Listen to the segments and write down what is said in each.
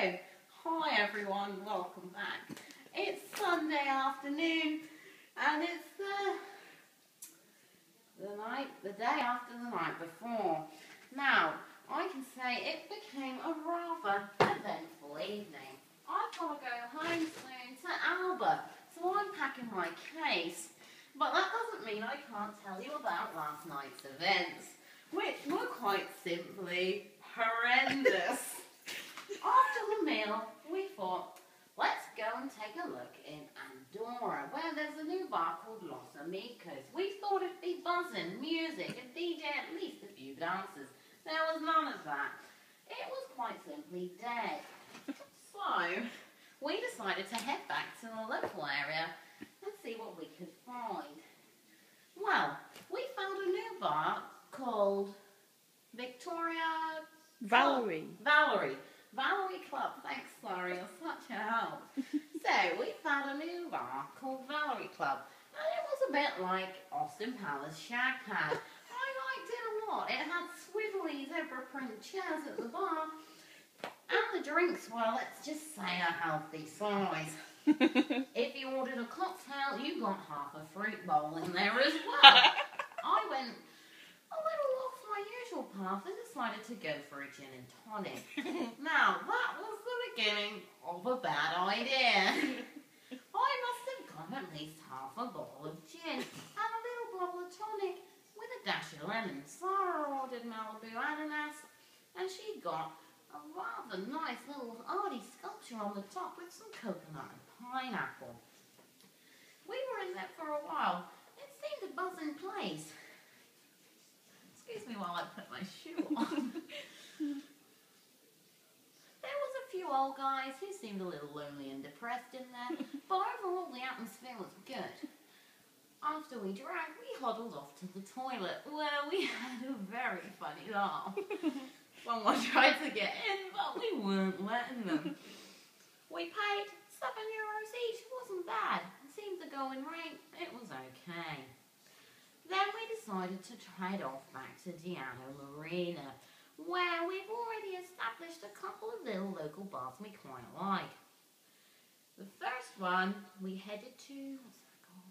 Hi everyone, welcome back. It's Sunday afternoon and it's the day after the night before. Now, I can say it became a rather eventful evening. I've got to go home soon to Alba, so I'm packing my case. But that doesn't mean I can't tell you about last night's events, which were quite simply horrendous. After the meal, we thought, let's go and take a look in Andorra, where there's a new bar called Los Amigos. We thought it'd be buzzing, music, a DJ, at least a few dancers. There was none of that. It was quite simply dead. So, we decided to head back to the local area and see what we could find. Well, we found a new bar called Valerie Club. Thanks, Laurie, you're such a help. So, we found a new bar called Valerie Club, and it was a bit like Austin Palace Shag Pad. I liked it a lot. It had swivelly zebra print chairs at the bar, and the drinks were, let's just say, a healthy size. If you ordered a cocktail, you got half a fruit bowl in there as well. I went a little off my usual path and decided to go for a gin and tonic. Now, that was the beginning of a bad idea. I must have got at least half a bottle of gin and a little bottle of tonic with a dash of lemon. Sarah ordered Malibu ananas, and she got a rather nice little arty sculpture on the top with some coconut and pineapple. We were in there for a while. It seemed a buzzing place. Excuse me while I put my shoe on. There was a few old guys who seemed a little lonely and depressed in there, but overall the atmosphere was good. After we drank, we huddled off to the toilet, where we had a very funny laugh. Someone tried to get in, but we weren't letting them. We paid €7 each. It wasn't bad. It seemed the going rate. It was okay. Then we decided to head off back to Diano Marina, where we've already established a couple of little local bars we quite like. The first one, we headed to, what's that called?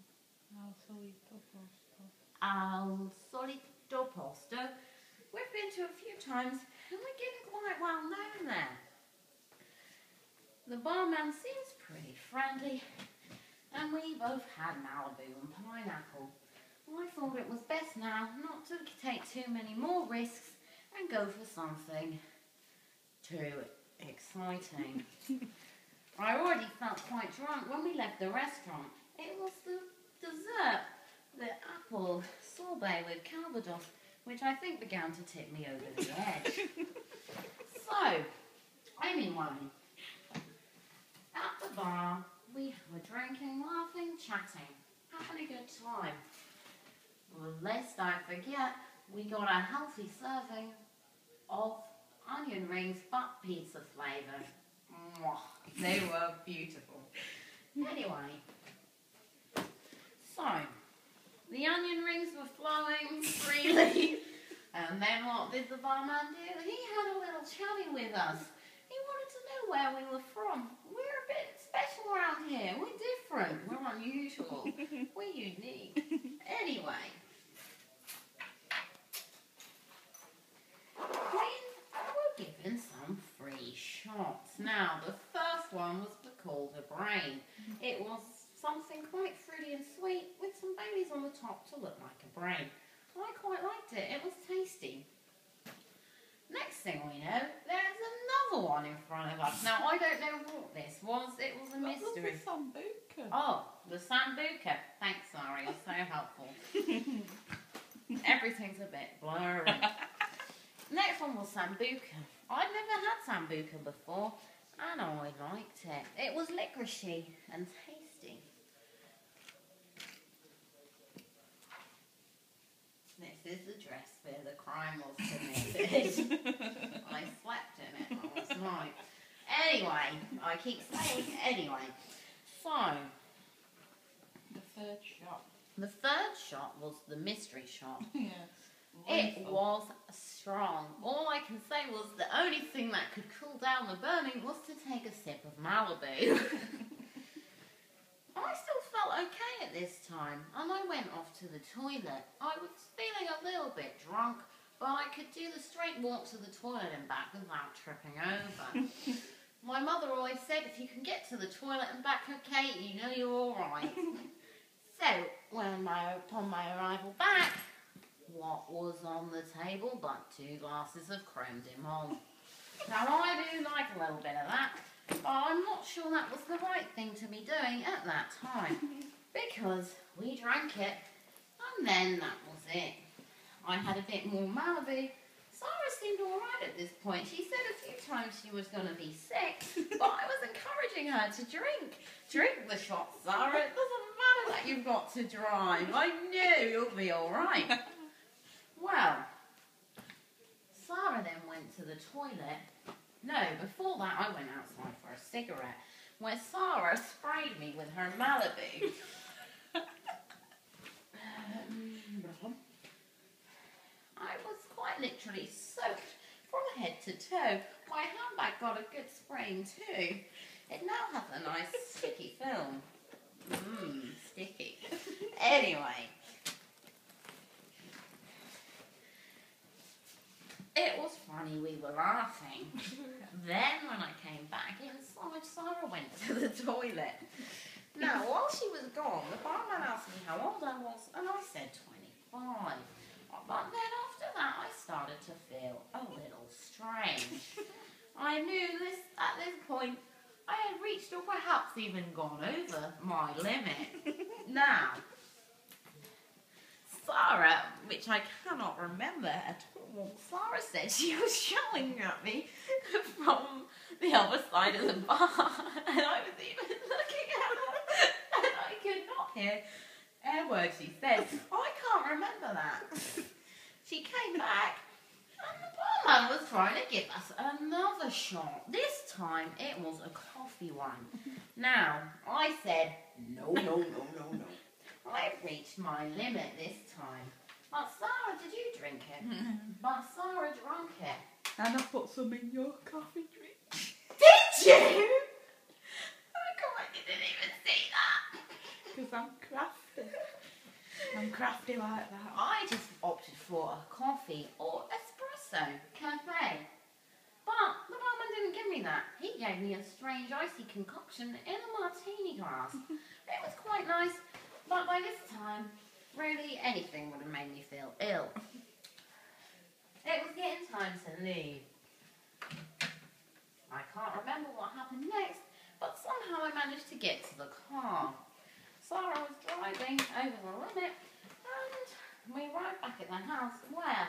Al Solito Posto. We've been to a few times, and we're getting quite well known there. The barman seems pretty friendly, and we both had Malibu and pineapple. I thought it was best now not to take too many more risks and go for something too exciting. I already felt quite drunk when we left the restaurant. It was the dessert, the apple sorbet with calvados, which I think began to tip me over the edge. So, anyway, at the bar, we were drinking, laughing, chatting, having a good time. Well, lest I forget, we got a healthy serving of onion rings, but pizza flavour. They were beautiful. Anyway, so the onion rings were flowing freely, and then what did the barman do? He had a little chatty with us. He wanted to know where we were from. We're a bit special around here. We're different. We're unusual. We're unique. Anyway, we were given some free shots. Now, the first one was called a brain. It was something quite fruity and sweet with some Baileys on the top to look like a brain. I quite liked it. It was tasty. Next thing we know, there's another one in front of us. Now, I don't know what this was. It was a mystery. The Sambuca. Oh, the Sambuca. Thanks, Sarah. You're so helpful. Everything's a bit blurry. Next one was Sambuca. I'd never had Sambuca before, and I liked it. It was licoricey and tasty. This is the dress where the crime was committed. I slept in it last night. Anyway, I keep saying anyway. So, the third shot. The third shot was the mystery shot. Yes. It was strong. All I can say was the only thing that could cool down the burning was to take a sip of Malibu. I still felt okay at this time, and I went off to the toilet. I was feeling a little bit drunk, but I could do the straight walk to the toilet and back without tripping over. My mother always said, if you can get to the toilet and back okay, you know you're alright. So, upon my arrival back, what was on the table but 2 glasses of creme de menthe? Now, I do like a little bit of that, but I'm not sure that was the right thing to be doing at that time, because we drank it, and then that was it. I had a bit more Malibu. Sarah seemed alright at this point. She said a few times she was going to be sick, but I was encouraging her to drink. Drink the shot, Sarah. It doesn't matter that you've got to drive. I know you'll be alright. Well, Sarah then went to the toilet. No, before that I went outside for a cigarette, where Sarah sprayed me with her Malibu. I was quite literally soaked from head to toe. My handbag got a good spraying too. It now has a nice sticky film. Sticky. Anyway. It was funny, we were laughing. Then when I came back inside, Sarah went to the toilet. Now, while she was gone, the barman asked me how old I was, and I said 25. But then after that, I started to feel a little strange. I knew at this point, I had reached or perhaps even gone over my limit. Now, Sarah, which I cannot remember at all, Sarah said she was shouting at me from the other side of the bar, and I was even looking at her, and I could not hear a word she said. I can't remember that. She came back, and the barman was trying to give us another shot. This time, it was a coffee one. Now, I said, no. I've reached my limit this time. But Sarah, did you drink it? But Sarah drank it. And I put some in your coffee drink. Did you? How come I didn't even see that? Because I'm crafty. I'm crafty like that. I just opted for a coffee or espresso cafe. But the barman didn't give me that. He gave me a strange icy concoction in a martini glass. It was quite nice, but by this time, really anything would have made me feel ill. It was getting time to leave. I can't remember what happened next, but somehow I managed to get to the car. Sarah was driving over the limit, and we arrived back at the house where,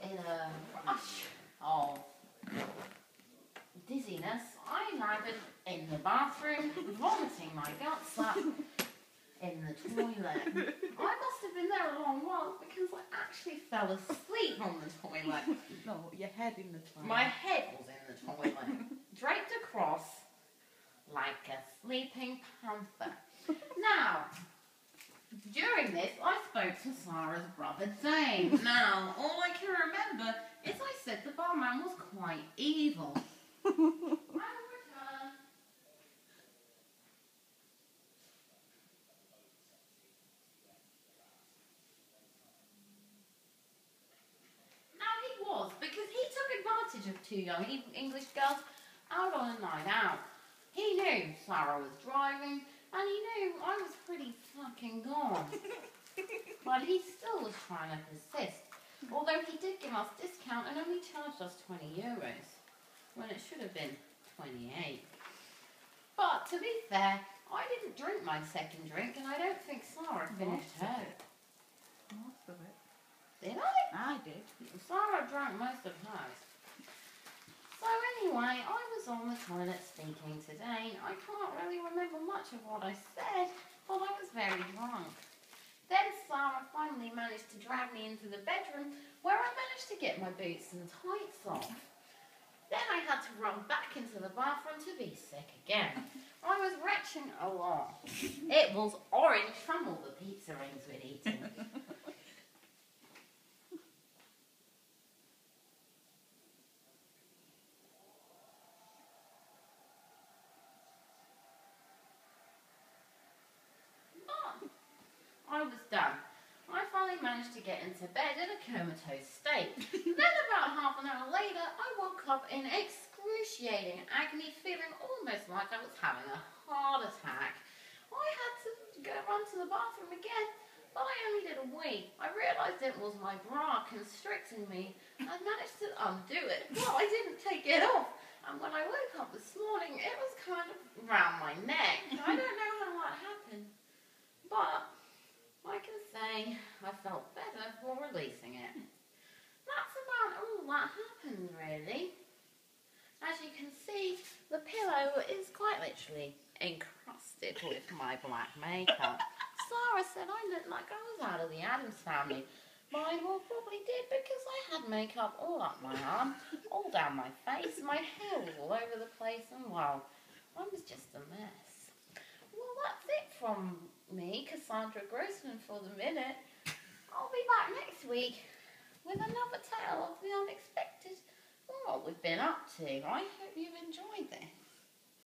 in a rush of dizziness, I landed in the bathroom, vomiting my guts up in the toilet. I must have been there a long while because I actually fell asleep on the toilet. No, your head in the toilet. My head was in the toilet, draped across like a sleeping panther. Now, during this, I spoke to Sarah's brother Dane. Now, all I can remember is I said the barman was quite evil. I will return. Now he was, because he took advantage of 2 young English girls out on a night out. He knew Sarah was driving, and he knew I was pretty fucking gone. But he still was trying to persist, although he did give us discount and only charged us €20, when it should have been 28. But to be fair, I didn't drink my second drink, and I don't think Sarah finished hers. Most of it. Did I? I did. Sarah drank most of hers. So anyway, I was on the toilet speaking to Dane. I can't really remember much of what I said, but I was very drunk. Then Sarah finally managed to drag me into the bedroom, where I managed to get my boots and tights off. Then I had to run back into the bathroom to be sick again. I was retching a lot. It was orange from all the pizza rings we'd eaten. I was done. I finally managed to get into bed in a comatose state. Then about half an hour later, I woke up in excruciating agony, feeling almost like I was having a heart attack. I had to go run to the bathroom again, but I only did a wee. I realised it was my bra constricting me. I managed to undo it. Well, I didn't take it off. And when I woke up this morning, it was kind of round my neck. I don't know how that happened, but I can say I felt better for releasing it. That's about all that happened, really. As you can see, the pillow is quite literally encrusted with my black makeup. Sarah said I looked like I was out of the Addams Family. Mine well probably did because I had makeup all up my arm, all down my face, my hair was all over the place, and well, I was just a mess. Well, that's it from me, Loyd Grossman, for the minute. I'll be back next week with another tale of the unexpected and what we've been up to. I hope you've enjoyed this.